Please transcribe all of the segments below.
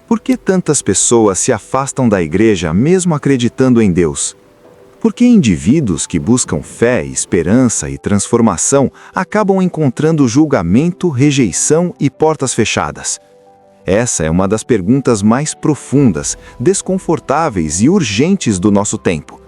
Por que tantas pessoas se afastam da igreja mesmo acreditando em Deus? Por que indivíduos que buscam fé, esperança e transformação acabam encontrando julgamento, rejeição e portas fechadas? Essa é uma das perguntas mais profundas, desconfortáveis e urgentes do nosso tempo.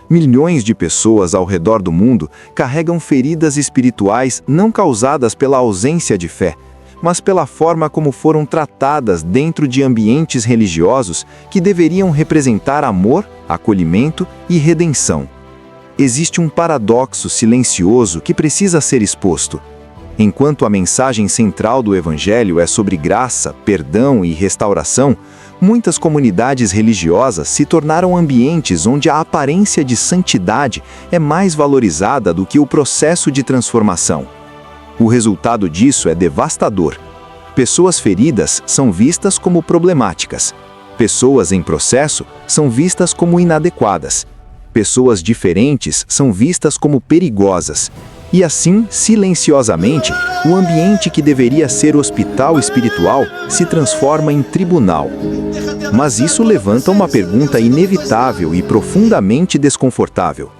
Milhões de pessoas ao redor do mundo carregam feridas espirituais não causadas pela ausência de fé, mas pela forma como foram tratadas dentro de ambientes religiosos que deveriam representar amor, acolhimento e redenção. Existe um paradoxo silencioso que precisa ser exposto. Enquanto a mensagem central do Evangelho é sobre graça, perdão e restauração, muitas comunidades religiosas se tornaram ambientes onde a aparência de santidade é mais valorizada do que o processo de transformação. O resultado disso é devastador. Pessoas feridas são vistas como problemáticas. Pessoas em processo são vistas como inadequadas. Pessoas diferentes são vistas como perigosas. E assim, silenciosamente, o ambiente que deveria ser hospital espiritual se transforma em tribunal. Mas isso levanta uma pergunta inevitável e profundamente desconfortável.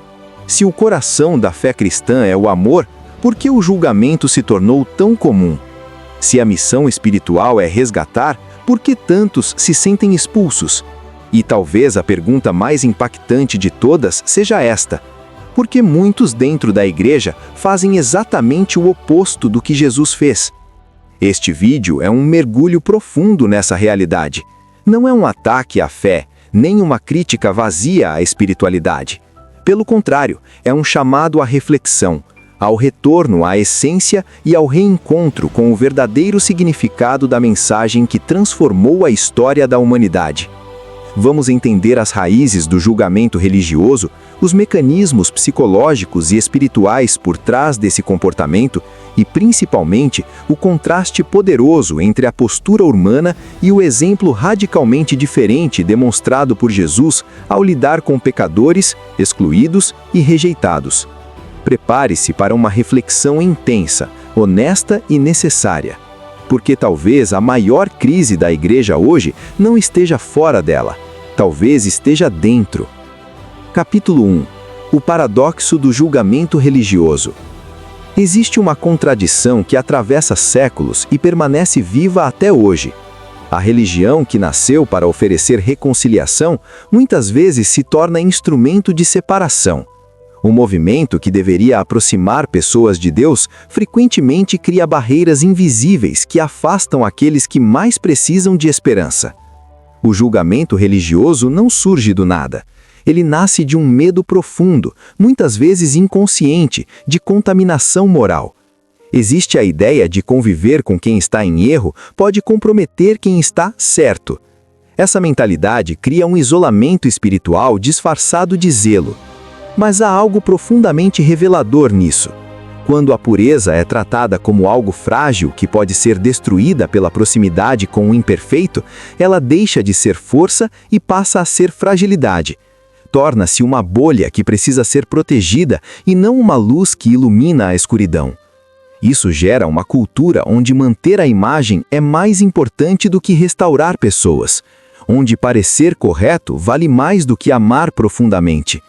Se o coração da fé cristã é o amor, por que o julgamento se tornou tão comum? Se a missão espiritual é resgatar, por que tantos se sentem expulsos? E talvez a pergunta mais impactante de todas seja esta: por que muitos dentro da igreja fazem exatamente o oposto do que Jesus fez? Este vídeo é um mergulho profundo nessa realidade. Não é um ataque à fé, nem uma crítica vazia à espiritualidade. Pelo contrário, é um chamado à reflexão, ao retorno à essência e ao reencontro com o verdadeiro significado da mensagem que transformou a história da humanidade. Vamos entender as raízes do julgamento religioso, os mecanismos psicológicos e espirituais por trás desse comportamento e, principalmente, o contraste poderoso entre a postura humana e o exemplo radicalmente diferente demonstrado por Jesus ao lidar com pecadores, excluídos e rejeitados. Prepare-se para uma reflexão intensa, honesta e necessária, porque talvez a maior crise da igreja hoje não esteja fora dela, talvez esteja dentro. Capítulo 1. O paradoxo do julgamento religioso. Existe uma contradição que atravessa séculos e permanece viva até hoje. A religião que nasceu para oferecer reconciliação muitas vezes se torna instrumento de separação. O movimento que deveria aproximar pessoas de Deus frequentemente cria barreiras invisíveis que afastam aqueles que mais precisam de esperança. O julgamento religioso não surge do nada. Ele nasce de um medo profundo, muitas vezes inconsciente, de contaminação moral. Existe a ideia de conviver com quem está em erro pode comprometer quem está certo. Essa mentalidade cria um isolamento espiritual disfarçado de zelo. Mas há algo profundamente revelador nisso. Quando a pureza é tratada como algo frágil que pode ser destruída pela proximidade com o imperfeito, ela deixa de ser força e passa a ser fragilidade. Torna-se uma bolha que precisa ser protegida e não uma luz que ilumina a escuridão. Isso gera uma cultura onde manter a imagem é mais importante do que restaurar pessoas, onde parecer correto vale mais do que amar profundamente,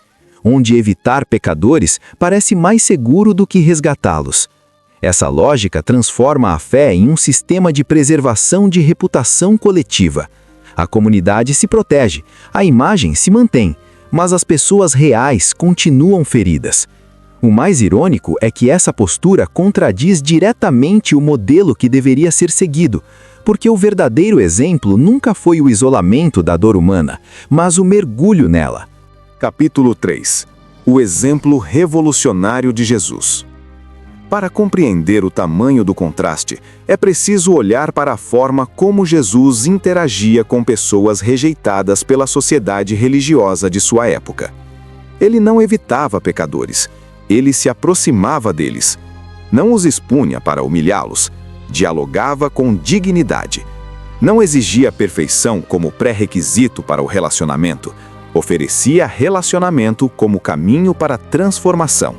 onde evitar pecadores parece mais seguro do que resgatá-los. Essa lógica transforma a fé em um sistema de preservação de reputação coletiva. A comunidade se protege, a imagem se mantém, mas as pessoas reais continuam feridas. O mais irônico é que essa postura contradiz diretamente o modelo que deveria ser seguido, porque o verdadeiro exemplo nunca foi o isolamento da dor humana, mas o mergulho nela. Capítulo 3. O exemplo revolucionário de Jesus. Para compreender o tamanho do contraste, é preciso olhar para a forma como Jesus interagia com pessoas rejeitadas pela sociedade religiosa de sua época. Ele não evitava pecadores, ele se aproximava deles. Não os expunha para humilhá-los, dialogava com dignidade. Não exigia perfeição como pré-requisito para o relacionamento, oferecia relacionamento como caminho para a transformação.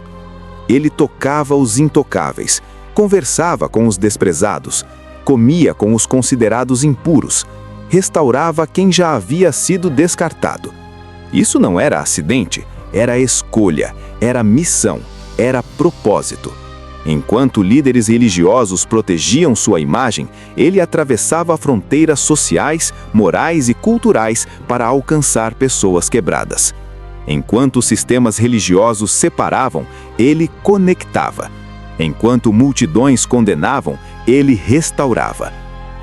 Ele tocava os intocáveis, conversava com os desprezados, comia com os considerados impuros, restaurava quem já havia sido descartado. Isso não era acidente, era escolha, era missão, era propósito. Enquanto líderes religiosos protegiam sua imagem, ele atravessava fronteiras sociais, morais e culturais para alcançar pessoas quebradas. Enquanto sistemas religiosos separavam, ele conectava. Enquanto multidões condenavam, ele restaurava.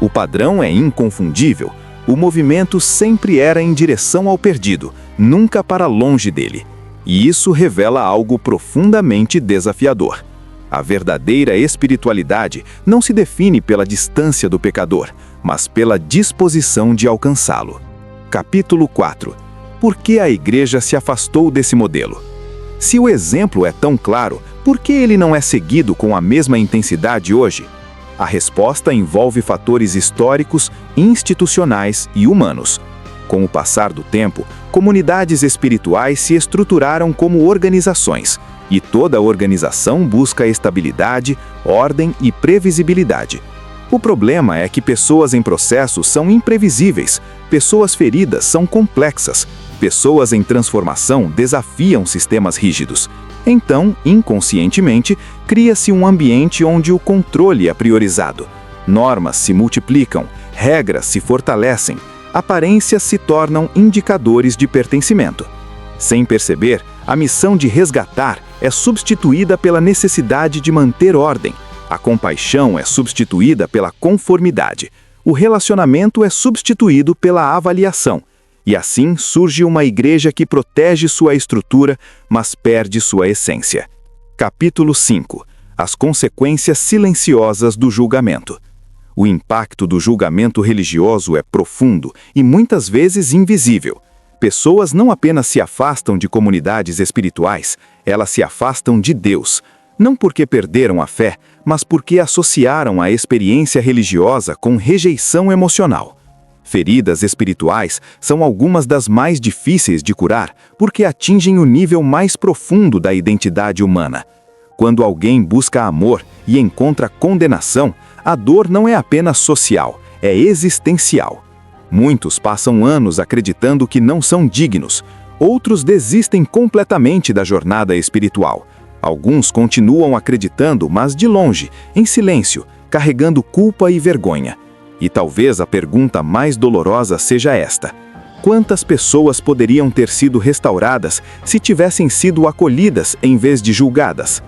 O padrão é inconfundível. O movimento sempre era em direção ao perdido, nunca para longe dele. E isso revela algo profundamente desafiador. A verdadeira espiritualidade não se define pela distância do pecador, mas pela disposição de alcançá-lo. Capítulo 4. Por que a igreja se afastou desse modelo? Se o exemplo é tão claro, por que ele não é seguido com a mesma intensidade hoje? A resposta envolve fatores históricos, institucionais e humanos. Com o passar do tempo, comunidades espirituais se estruturaram como organizações, e toda organização busca estabilidade, ordem e previsibilidade. O problema é que pessoas em processo são imprevisíveis, pessoas feridas são complexas, pessoas em transformação desafiam sistemas rígidos. Então, inconscientemente, cria-se um ambiente onde o controle é priorizado. Normas se multiplicam, regras se fortalecem, aparências se tornam indicadores de pertencimento. Sem perceber, a missão de resgatar é substituída pela necessidade de manter ordem. A compaixão é substituída pela conformidade. O relacionamento é substituído pela avaliação. E assim surge uma igreja que protege sua estrutura, mas perde sua essência. Capítulo 5. As consequências silenciosas do julgamento. O impacto do julgamento religioso é profundo e muitas vezes invisível. Pessoas não apenas se afastam de comunidades espirituais, elas se afastam de Deus. Não porque perderam a fé, mas porque associaram a experiência religiosa com rejeição emocional. Feridas espirituais são algumas das mais difíceis de curar porque atingem o nível mais profundo da identidade humana. Quando alguém busca amor e encontra condenação, a dor não é apenas social, é existencial. Muitos passam anos acreditando que não são dignos, outros desistem completamente da jornada espiritual. Alguns continuam acreditando, mas de longe, em silêncio, carregando culpa e vergonha. E talvez a pergunta mais dolorosa seja esta: quantas pessoas poderiam ter sido restauradas se tivessem sido acolhidas em vez de julgadas?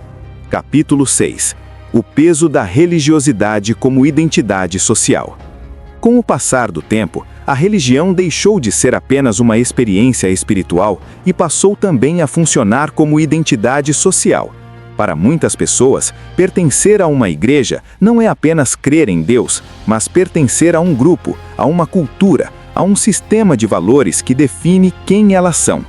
Capítulo 6. O peso da religiosidade como identidade social. Com o passar do tempo, a religião deixou de ser apenas uma experiência espiritual e passou também a funcionar como identidade social. Para muitas pessoas, pertencer a uma igreja não é apenas crer em Deus, mas pertencer a um grupo, a uma cultura, a um sistema de valores que define quem elas são.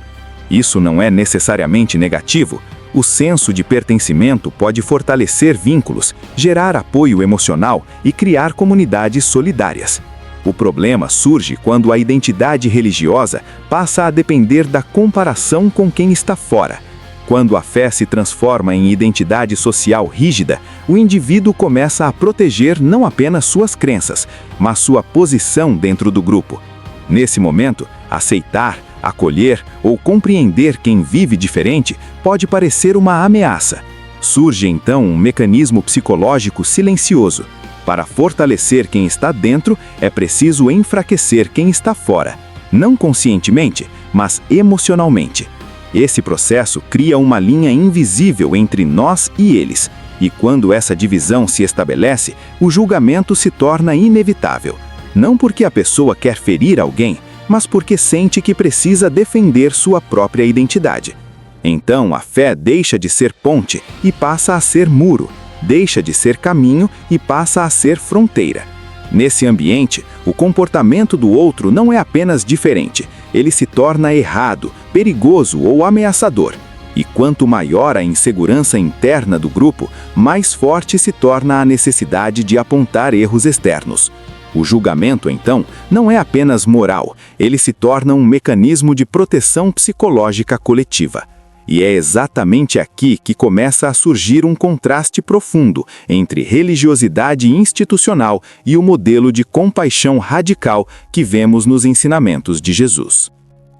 Isso não é necessariamente negativo. O senso de pertencimento pode fortalecer vínculos, gerar apoio emocional e criar comunidades solidárias. O problema surge quando a identidade religiosa passa a depender da comparação com quem está fora. Quando a fé se transforma em identidade social rígida, o indivíduo começa a proteger não apenas suas crenças, mas sua posição dentro do grupo. Nesse momento, aceitar, acolher ou compreender quem vive diferente pode parecer uma ameaça. Surge então um mecanismo psicológico silencioso. Para fortalecer quem está dentro, é preciso enfraquecer quem está fora, não conscientemente, mas emocionalmente. Esse processo cria uma linha invisível entre nós e eles, e quando essa divisão se estabelece, o julgamento se torna inevitável. Não porque a pessoa quer ferir alguém, mas porque sente que precisa defender sua própria identidade. Então a fé deixa de ser ponte e passa a ser muro, deixa de ser caminho e passa a ser fronteira. Nesse ambiente, o comportamento do outro não é apenas diferente, ele se torna errado, perigoso ou ameaçador. E quanto maior a insegurança interna do grupo, mais forte se torna a necessidade de apontar erros externos. O julgamento, então, não é apenas moral, ele se torna um mecanismo de proteção psicológica coletiva. E é exatamente aqui que começa a surgir um contraste profundo entre religiosidade institucional e o modelo de compaixão radical que vemos nos ensinamentos de Jesus.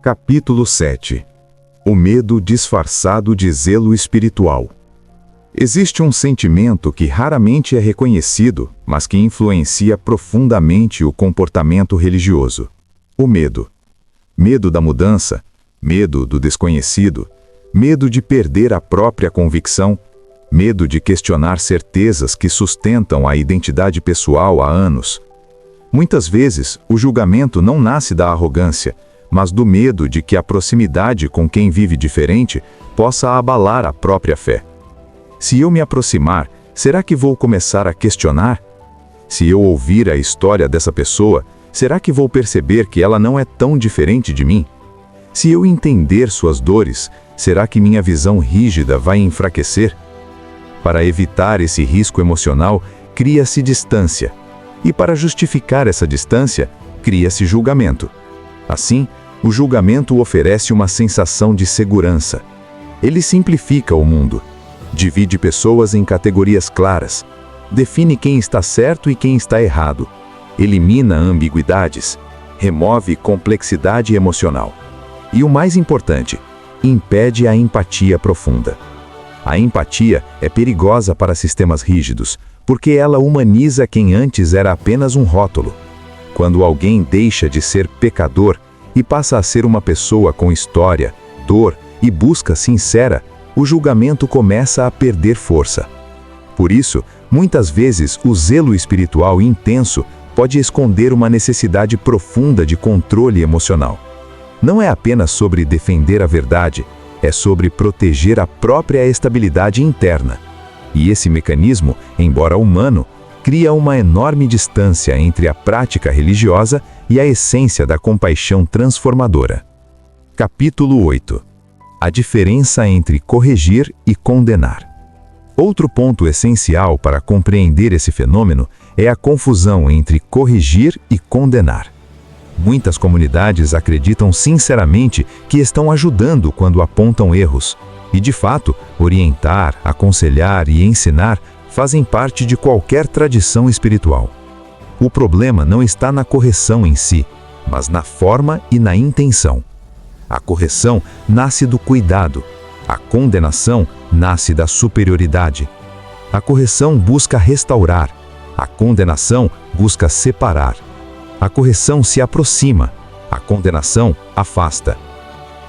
Capítulo 7. O medo disfarçado de zelo espiritual. Existe um sentimento que raramente é reconhecido, mas que influencia profundamente o comportamento religioso: o medo. Medo da mudança, medo do desconhecido, medo de perder a própria convicção, medo de questionar certezas que sustentam a identidade pessoal há anos. Muitas vezes, o julgamento não nasce da arrogância, mas do medo de que a proximidade com quem vive diferente possa abalar a própria fé. Se eu me aproximar, será que vou começar a questionar? Se eu ouvir a história dessa pessoa, será que vou perceber que ela não é tão diferente de mim? Se eu entender suas dores, será que minha visão rígida vai enfraquecer? Para evitar esse risco emocional, cria-se distância. E para justificar essa distância, cria-se julgamento. Assim, o julgamento oferece uma sensação de segurança. Ele simplifica o mundo. Divide pessoas em categorias claras. Define quem está certo e quem está errado. Elimina ambiguidades. Remove complexidade emocional. E o mais importante, impede a empatia profunda. A empatia é perigosa para sistemas rígidos, porque ela humaniza quem antes era apenas um rótulo. Quando alguém deixa de ser pecador e passa a ser uma pessoa com história, dor e busca sincera, o julgamento começa a perder força. Por isso, muitas vezes o zelo espiritual intenso pode esconder uma necessidade profunda de controle emocional. Não é apenas sobre defender a verdade, é sobre proteger a própria estabilidade interna. E esse mecanismo, embora humano, cria uma enorme distância entre a prática religiosa e a essência da compaixão transformadora. Capítulo 8. A diferença entre corrigir e condenar. Outro ponto essencial para compreender esse fenômeno é a confusão entre corrigir e condenar. Muitas comunidades acreditam sinceramente que estão ajudando quando apontam erros. E, de fato, orientar, aconselhar e ensinar fazem parte de qualquer tradição espiritual. O problema não está na correção em si, mas na forma e na intenção. A correção nasce do cuidado. A condenação nasce da superioridade. A correção busca restaurar. A condenação busca separar. A correção se aproxima, a condenação afasta.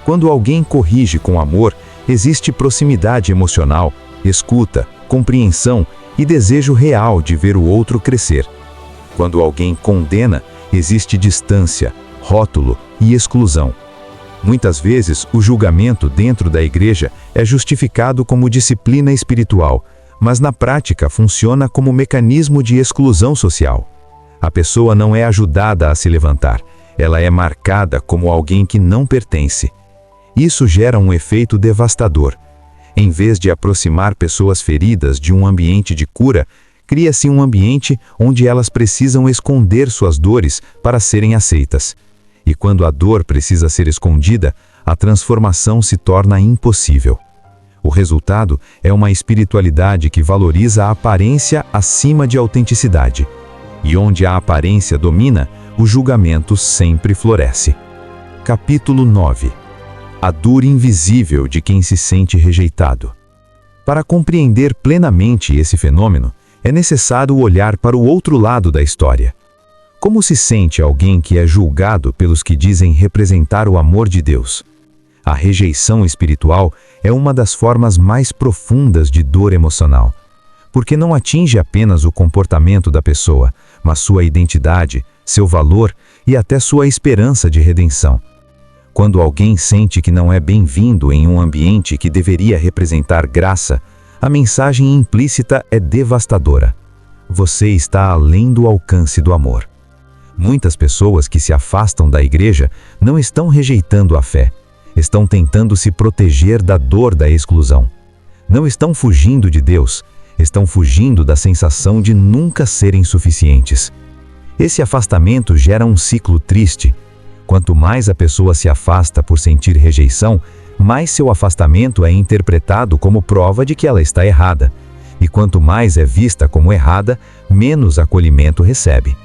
Quando alguém corrige com amor, existe proximidade emocional, escuta, compreensão e desejo real de ver o outro crescer. Quando alguém condena, existe distância, rótulo e exclusão. Muitas vezes, o julgamento dentro da igreja é justificado como disciplina espiritual, mas na prática funciona como mecanismo de exclusão social. A pessoa não é ajudada a se levantar, ela é marcada como alguém que não pertence. Isso gera um efeito devastador. Em vez de aproximar pessoas feridas de um ambiente de cura, cria-se um ambiente onde elas precisam esconder suas dores para serem aceitas. E quando a dor precisa ser escondida, a transformação se torna impossível. O resultado é uma espiritualidade que valoriza a aparência acima de autenticidade. E onde a aparência domina, o julgamento sempre floresce. Capítulo 9. A dor invisível de quem se sente rejeitado. Para compreender plenamente esse fenômeno, é necessário olhar para o outro lado da história. Como se sente alguém que é julgado pelos que dizem representar o amor de Deus? A rejeição espiritual é uma das formas mais profundas de dor emocional, porque não atinge apenas o comportamento da pessoa, mas sua identidade, seu valor e até sua esperança de redenção. Quando alguém sente que não é bem-vindo em um ambiente que deveria representar graça, a mensagem implícita é devastadora. Você está além do alcance do amor. Muitas pessoas que se afastam da igreja não estão rejeitando a fé, estão tentando se proteger da dor da exclusão. Não estão fugindo de Deus, estão fugindo da sensação de nunca serem suficientes. Esse afastamento gera um ciclo triste. Quanto mais a pessoa se afasta por sentir rejeição, mais seu afastamento é interpretado como prova de que ela está errada. E quanto mais é vista como errada, menos acolhimento recebe.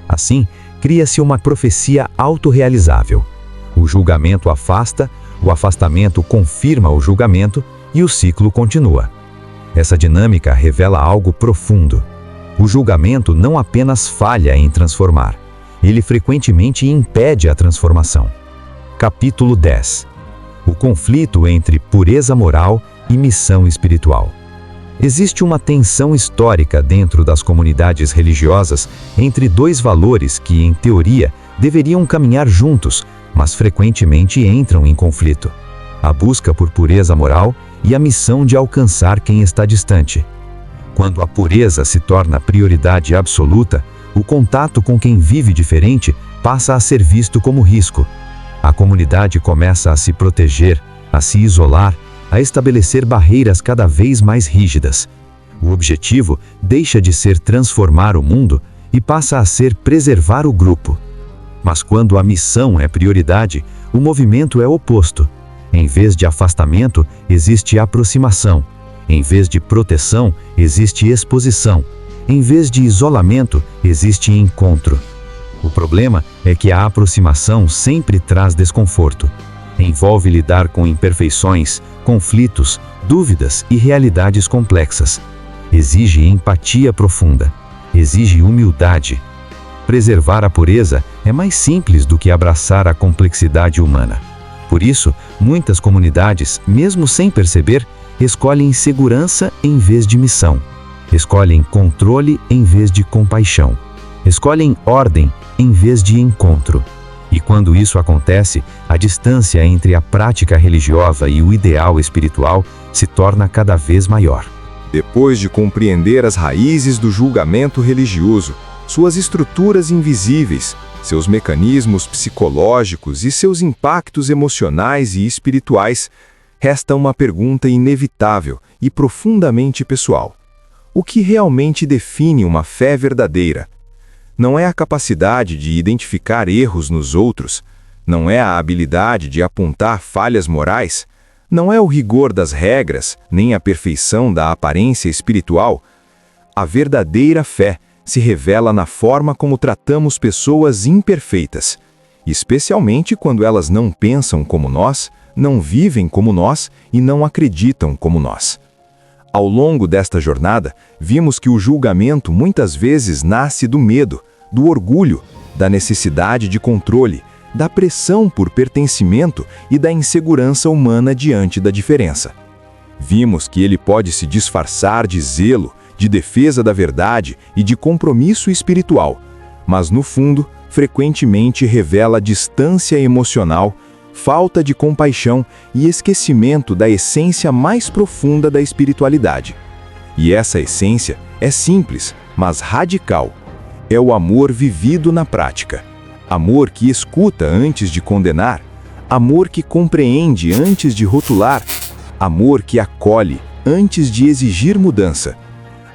Assim, cria-se uma profecia autorrealizável. O julgamento afasta, o afastamento confirma o julgamento e o ciclo continua. Essa dinâmica revela algo profundo. O julgamento não apenas falha em transformar, ele frequentemente impede a transformação. Capítulo 10. O conflito entre pureza moral e missão espiritual. Existe uma tensão histórica dentro das comunidades religiosas entre dois valores que, em teoria, deveriam caminhar juntos, mas frequentemente entram em conflito: a busca por pureza moral e a missão de alcançar quem está distante. Quando a pureza se torna prioridade absoluta, o contato com quem vive diferente passa a ser visto como risco. A comunidade começa a se proteger, a se isolar, a estabelecer barreiras cada vez mais rígidas. O objetivo deixa de ser transformar o mundo e passa a ser preservar o grupo. Mas quando a missão é prioridade, o movimento é oposto. Em vez de afastamento, existe aproximação. Em vez de proteção, existe exposição. Em vez de isolamento, existe encontro. O problema é que a aproximação sempre traz desconforto. Envolve lidar com imperfeições, conflitos, dúvidas e realidades complexas. Exige empatia profunda. Exige humildade. Preservar a pureza é mais simples do que abraçar a complexidade humana. Por isso, muitas comunidades, mesmo sem perceber, escolhem segurança em vez de missão. Escolhem controle em vez de compaixão. Escolhem ordem em vez de encontro. E quando isso acontece, a distância entre a prática religiosa e o ideal espiritual se torna cada vez maior. Depois de compreender as raízes do julgamento religioso, suas estruturas invisíveis, seus mecanismos psicológicos e seus impactos emocionais e espirituais, resta uma pergunta inevitável e profundamente pessoal: o que realmente define uma fé verdadeira? Não é a capacidade de identificar erros nos outros, não é a habilidade de apontar falhas morais, não é o rigor das regras, nem a perfeição da aparência espiritual. A verdadeira fé se revela na forma como tratamos pessoas imperfeitas, especialmente quando elas não pensam como nós, não vivem como nós e não acreditam como nós. Ao longo desta jornada, vimos que o julgamento muitas vezes nasce do medo, do orgulho, da necessidade de controle, da pressão por pertencimento e da insegurança humana diante da diferença. Vimos que ele pode se disfarçar de zelo, de defesa da verdade e de compromisso espiritual, mas no fundo, frequentemente revela distância emocional, falta de compaixão e esquecimento da essência mais profunda da espiritualidade. E essa essência é simples, mas radical. É o amor vivido na prática. Amor que escuta antes de condenar, amor que compreende antes de rotular, amor que acolhe antes de exigir mudança.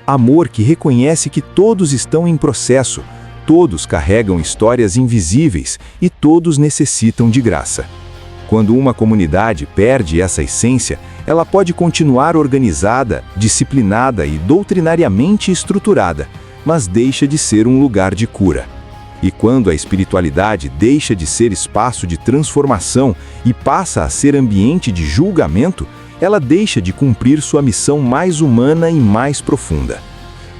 Amor que reconhece que todos estão em processo, todos carregam histórias invisíveis e todos necessitam de graça. Quando uma comunidade perde essa essência, ela pode continuar organizada, disciplinada e doutrinariamente estruturada, mas deixa de ser um lugar de cura. E quando a espiritualidade deixa de ser espaço de transformação e passa a ser ambiente de julgamento, ela deixa de cumprir sua missão mais humana e mais profunda.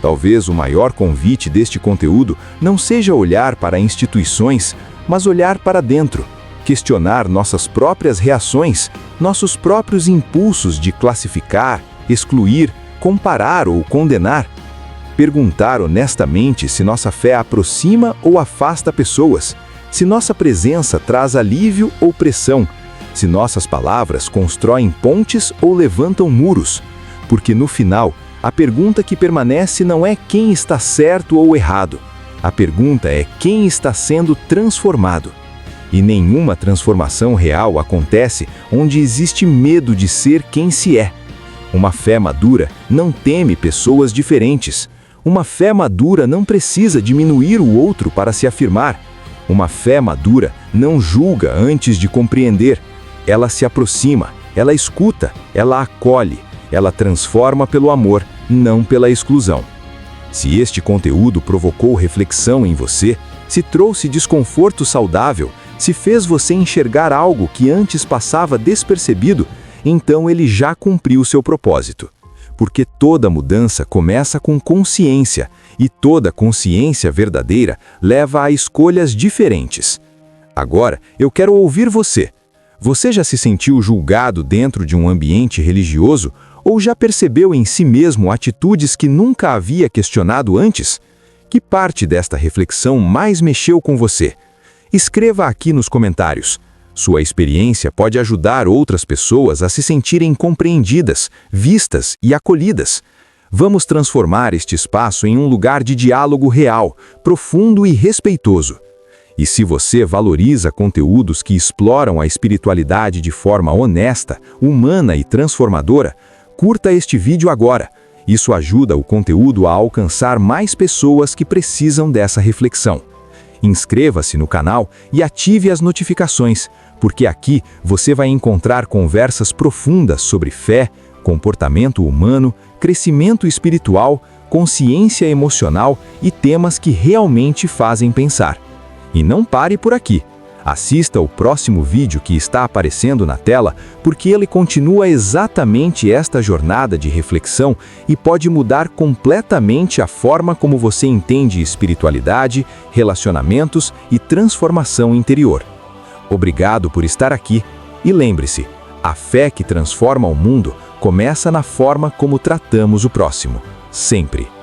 Talvez o maior convite deste conteúdo não seja olhar para instituições, mas olhar para dentro, questionar nossas próprias reações, nossos próprios impulsos de classificar, excluir, comparar ou condenar. Perguntar honestamente se nossa fé aproxima ou afasta pessoas, se nossa presença traz alívio ou pressão, se nossas palavras constroem pontes ou levantam muros, porque no final, a pergunta que permanece não é quem está certo ou errado, a pergunta é quem está sendo transformado. E nenhuma transformação real acontece onde existe medo de ser quem se é. Uma fé madura não teme pessoas diferentes. Uma fé madura não precisa diminuir o outro para se afirmar. Uma fé madura não julga antes de compreender. Ela se aproxima, Ela escuta, ela acolhe, ela transforma pelo amor, não pela exclusão. Se este conteúdo provocou reflexão em você, se trouxe desconforto saudável, se fez você enxergar algo que antes passava despercebido, então ele já cumpriu seu propósito. Porque toda mudança começa com consciência, e toda consciência verdadeira leva a escolhas diferentes. Agora, eu quero ouvir você. Você já se sentiu julgado dentro de um ambiente religioso ou já percebeu em si mesmo atitudes que nunca havia questionado antes? Que parte desta reflexão mais mexeu com você? Escreva aqui nos comentários. Sua experiência pode ajudar outras pessoas a se sentirem compreendidas, vistas e acolhidas. Vamos transformar este espaço em um lugar de diálogo real, profundo e respeitoso. E se você valoriza conteúdos que exploram a espiritualidade de forma honesta, humana e transformadora, curta este vídeo agora. Isso ajuda o conteúdo a alcançar mais pessoas que precisam dessa reflexão. Inscreva-se no canal e ative as notificações, porque aqui você vai encontrar conversas profundas sobre fé, comportamento humano, crescimento espiritual, consciência emocional e temas que realmente fazem pensar. E não pare por aqui. Assista o próximo vídeo que está aparecendo na tela, porque ele continua exatamente esta jornada de reflexão e pode mudar completamente a forma como você entende espiritualidade, relacionamentos e transformação interior. Obrigado por estar aqui e lembre-se, a fé que transforma o mundo começa na forma como tratamos o próximo, sempre.